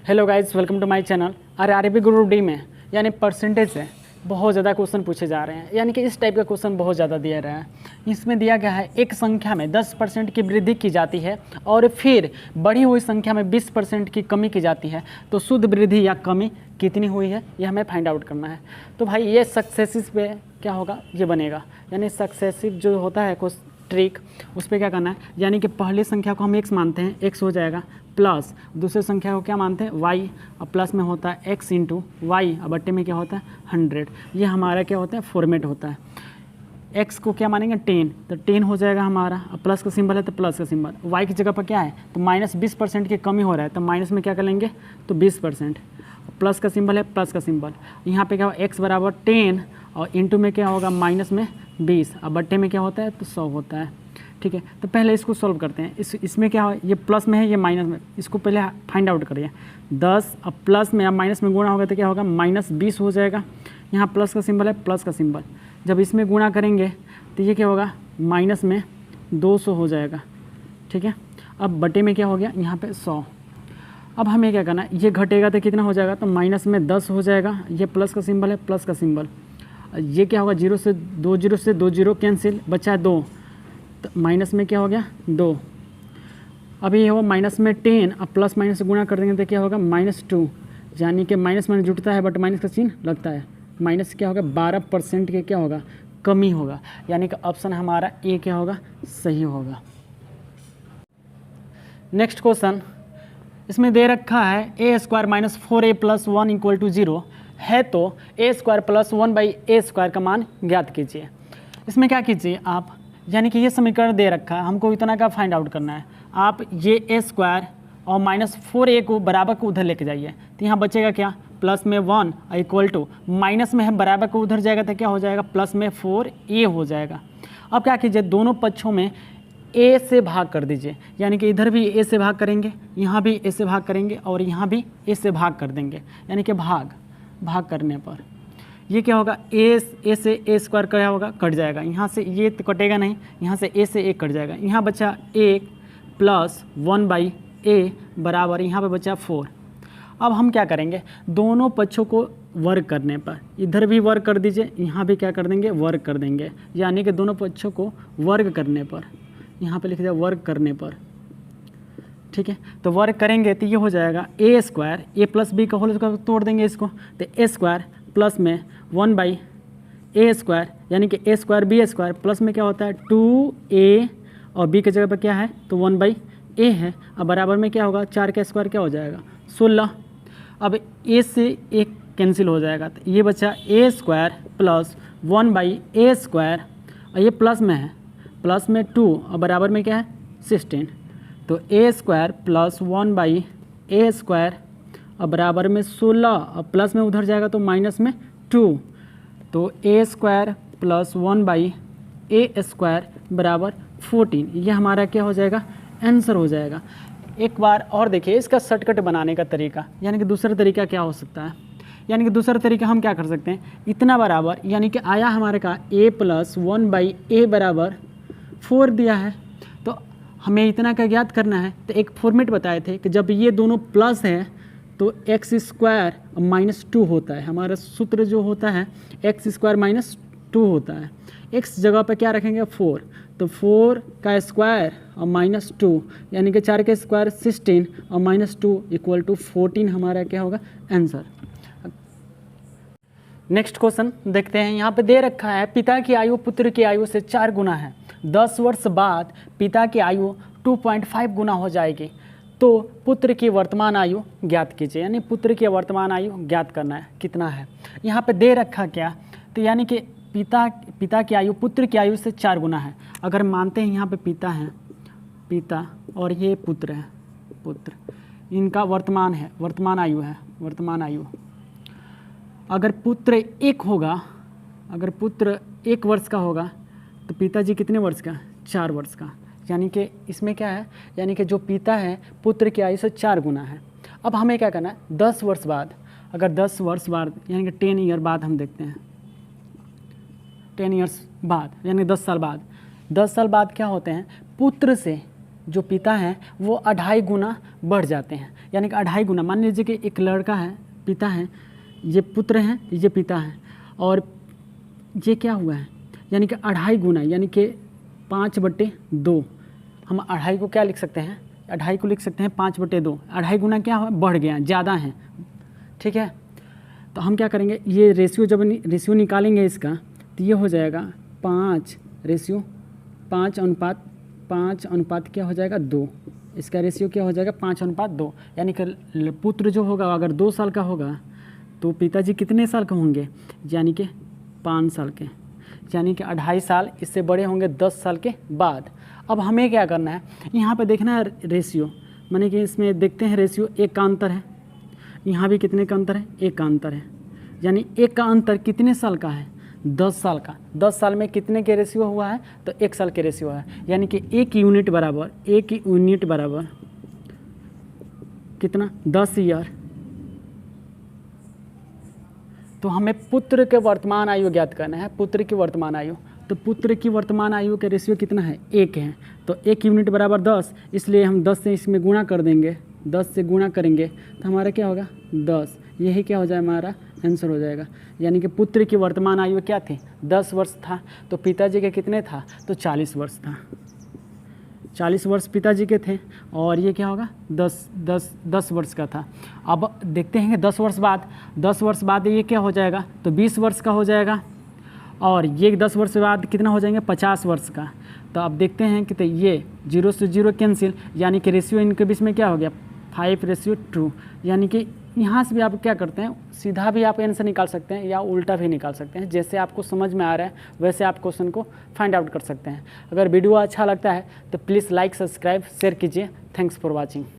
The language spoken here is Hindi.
Hello guys, welcome to my channel. RRB group D में यानी परसेंटेज से बहुत ज़्यादा क्वेश्चन पूछे जा रहे हैं, यानी कि इस टाइप का क्वेश्चन बहुत ज़्यादा दिया रहा है। इसमें दिया गया है एक संख्या में 10% की वृद्धि की जाती है और फिर बढ़ी हुई संख्या में 20% की कमी की जाती है, तो शुद्ध वृद्धि या कमी कितनी हुई है ये हमें फाइंड आउट करना है। तो भाई ये सक्सेसिव पे क्या होगा, ये बनेगा, यानी सक्सेसिव जो होता है कुछ ट्रिक, उस पर क्या करना है, यानी कि पहली संख्या को हम x मानते हैं, x हो जाएगा, प्लस दूसरी संख्या को क्या मानते हैं y, और प्लस में होता है x इंटू वाई, और बट्टे में क्या होता है 100। ये हमारा क्या होता है, फॉर्मेट होता है। x को क्या मानेंगे 10, तो 10 हो जाएगा हमारा, और प्लस का सिंबल है तो प्लस का सिंबल, y की जगह पर क्या है तो -20% की कमी हो रहा है, तो माइनस में क्या कर लेंगे तो 20%, प्लस का सिंबल है प्लस का सिंबल, यहाँ पे क्या होगा x बराबर 10 और इंटू में क्या होगा माइनस में 20, और बट्टे में क्या होता है तो 100 होता है। ठीक है, तो पहले इसको सॉल्व करते हैं। इसमें क्या हो, ये प्लस में है ये माइनस में, इसको पहले फाइंड आउट करिए। 10 अब प्लस में अब माइनस में गुणा होगा तो क्या होगा -20 हो जाएगा। यहाँ प्लस का सिंबल है प्लस का सिंबल, जब इसमें गुणा करेंगे तो ये क्या होगा माइनस में 200 हो जाएगा। ठीक है, अब बटे में क्या हो गया यहाँ पे 100। अब हमें क्या करना है, ये घटेगा तो कितना हो जाएगा तो माइनस में 10 हो जाएगा। ये प्लस का सिंबल है प्लस का सिंबल, ये क्या होगा 0 से 2 जीरो कैंसिल, बचा 2, तो माइनस में क्या हो गया 2। अभी ये होगा माइनस में 10, अब प्लस माइनस से गुणा कर देंगे तो क्या होगा -2, यानी कि माइनस माइनस जुटता है बट माइनस का चिन्ह लगता है। माइनस क्या होगा 12% के क्या होगा कमी होगा, यानी कि ऑप्शन हमारा ए क्या होगा सही होगा। नेक्स्ट क्वेश्चन, इसमें दे रखा है a² - 4a + 1 = 0 है, तो a² + 1/a² का मान ज्ञात कीजिए। इसमें क्या कीजिए आप, यानी कि ये समीकरण दे रखा है, हमको इतना का फाइंड आउट करना है। आप ये a² और -4a को बराबर को उधर लेके जाइए, तो यहाँ बचेगा क्या प्लस में 1 इक्वल टू माइनस में है बराबर को उधर जाएगा तो क्या हो जाएगा प्लस में 4a हो जाएगा। अब क्या कीजिए दोनों पक्षों में a से भाग कर दीजिए, यानी कि इधर भी a से भाग करेंगे, यहाँ भी a से भाग करेंगे और यहाँ भी a से भाग कर देंगे, यानी कि भाग करने पर ये क्या होगा a से a² क्या होगा कट जाएगा, यहाँ से ये तो कटेगा नहीं, यहाँ से a से a कट जाएगा, यहाँ बचा 1 + 1/a बराबर यहाँ पे बचा 4। अब हम क्या करेंगे, दोनों पक्षों को वर्ग करने पर, इधर भी वर्ग कर दीजिए, यहाँ भी क्या कर देंगे वर्ग कर देंगे, यानी कि दोनों पक्षों को वर्ग करने पर, यहाँ पे लिख दिया वर्ग करने पर। ठीक है, तो वर्ग करेंगे तो ये हो जाएगा a² a + b का होल स्क्वायर तोड़ देंगे इसको, तो a² प्लस में 1/a², यानी कि a² b² प्लस में क्या होता है 2a और b की जगह पर क्या है तो 1/a है, अब बराबर में क्या होगा 4 का स्क्वायर क्या हो जाएगा 16। अब a से a कैंसिल हो जाएगा, तो ये बचा a² + 1/a², और ये प्लस में है प्लस में 2 और बराबर में क्या है 16, तो a² + 1/a² और बराबर में 16, और प्लस में उधर जाएगा तो माइनस में 2, तो a² + 1/a² बराबर 14। ये हमारा क्या हो जाएगा आंसर हो जाएगा। एक बार और देखिए इसका शॉर्टकट बनाने का तरीका, यानी कि दूसरा तरीका क्या हो सकता है, यानी कि दूसरा तरीका हम क्या कर सकते हैं, इतना बराबर यानी कि आया हमारे का a + 1/a बराबर 4 दिया है, तो हमें इतना का ज्ञात करना है। तो एक फॉर्मेट बताए थे कि जब ये दोनों प्लस है तो x² - 2 होता है, हमारा सूत्र जो होता है x² - 2 होता है। x जगह पे क्या रखेंगे 4, तो 4 का स्क्वायर और -2 यानी कि 4 का स्क्वायर 16 और -2 = 14 हमारा क्या होगा आंसर। नेक्स्ट क्वेश्चन देखते हैं, यहाँ पे दे रखा है पिता की आयु पुत्र की आयु से 4 गुना है, 10 वर्ष बाद पिता की आयु 2.5 गुना हो जाएगी, तो पुत्र की वर्तमान आयु ज्ञात कीजिए। यानी पुत्र की वर्तमान आयु ज्ञात करना है कितना है, यहाँ पे दे रखा क्या, तो यानी कि पिता की आयु पुत्र की आयु से 4 गुना है। अगर मानते हैं यहाँ पे पिता है, पिता और ये पुत्र है, पुत्र इनका वर्तमान है, वर्तमान आयु है, वर्तमान आयु। अगर पुत्र 1 होगा, अगर पुत्र 1 वर्ष का होगा तो पिताजी कितने वर्ष का 4 वर्ष का, यानी कि इसमें क्या है, यानी कि जो पिता है पुत्र की आयु से 4 गुना है। अब हमें क्या करना है 10 वर्ष बाद, अगर 10 वर्ष बाद यानी कि 10 ईयर बाद हम देखते हैं, 10 ईयर्स बाद यानी 10 साल बाद, 10 साल बाद क्या होते हैं पुत्र से जो पिता हैं वो 2.5 गुना बढ़ जाते हैं, यानी कि 2.5 गुना। मान लीजिए कि एक लड़का है, पिता है, ये पुत्र हैं, ये पिता है, और ये क्या हुआ है, यानी कि 2.5 गुना, यानी कि 5/2। हम 2.5 को क्या लिख सकते हैं, 2.5 को लिख सकते हैं 5/2। 2.5 गुना क्या हुआ, बढ़ गया, ज़्यादा है, ठीक है। तो हम क्या करेंगे, ये रेशियो जब रेशियो निकालेंगे इसका, तो ये हो जाएगा 5:5 क्या हो जाएगा 2। इसका रेशियो क्या हो जाएगा 5:2। यानी कि पुत्र जो होगा अगर 2 साल का होगा तो पिताजी कितने साल के होंगे, यानी कि 5 साल के, यानी कि 2.5 साल इससे बड़े होंगे 10 साल के बाद। अब हमें क्या करना है, यहाँ पे देखना है रेशियो, माने कि इसमें देखते हैं रेशियो, 1 का अंतर है, यहाँ भी कितने का अंतर है, 1 का अंतर है, यानी 1 का अंतर कितने साल का है, 10 साल का। 10 साल में कितने के रेशियो हुआ है, तो 1 साल के रेशियो है, यानी कि 1 यूनिट बराबर कितना, 10 ईयर। तो हमें पुत्र के वर्तमान आयु ज्ञात करना है, पुत्र की वर्तमान आयु। तो पुत्र की वर्तमान आयु का रेशियो कितना है, 1 है। तो 1 यूनिट बराबर 10, इसलिए हम 10 से इसमें गुणा कर देंगे, 10 से गुणा करेंगे तो हमारा क्या होगा 10। यही क्या हो जाए, हमारा आंसर हो जाएगा। यानी कि पुत्र की वर्तमान आयु क्या थी, 10 वर्ष था। तो पिताजी के कितने था, तो 40 वर्ष था। 40 वर्ष पिताजी के थे, और ये क्या होगा 10 वर्ष का था। अब देखते हैं कि 10 वर्ष बाद ये क्या हो जाएगा, तो 20 वर्ष का हो जाएगा, और ये 10 वर्ष बाद कितना हो जाएंगे, 50 वर्ष का। तो अब देखते हैं कि तो ये 0 से 0 कैंसिल, यानी कि रेशियो इनके बीच में क्या हो गया, 5:2। यानी कि यहाँ से भी आप क्या करते हैं, सीधा भी आप आंसर निकाल सकते हैं या उल्टा भी निकाल सकते हैं, जैसे आपको समझ में आ रहा है वैसे आप क्वेश्चन को फाइंड आउट कर सकते हैं। अगर वीडियो अच्छा लगता है तो प्लीज़ लाइक, सब्सक्राइब, शेयर कीजिए। Thanks for watching.